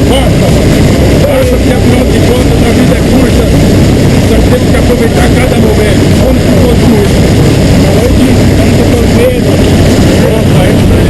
Gosta, mano. Gosta porque afinal de contas a vida é curta. Nós temos que aproveitar cada momento. Vamos que continue. Falou disso, vamos torcendo. Opa, é isso aí.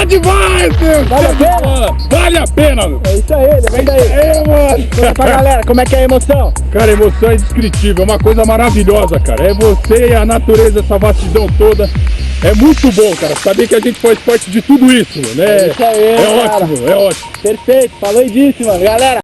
Demais, meu! Vale a pena? Vale a pena, meu! É isso aí, vem daí! É, mano! Conta pra galera, como é que é a emoção? Cara, a emoção é indescritível, é uma coisa maravilhosa, cara. É você e a natureza, essa vastidão toda. É muito bom, cara, saber que a gente faz parte de tudo isso, né? É isso aí, é cara. ótimo, é ótimo. Perfeito, falou disso, mano. Galera,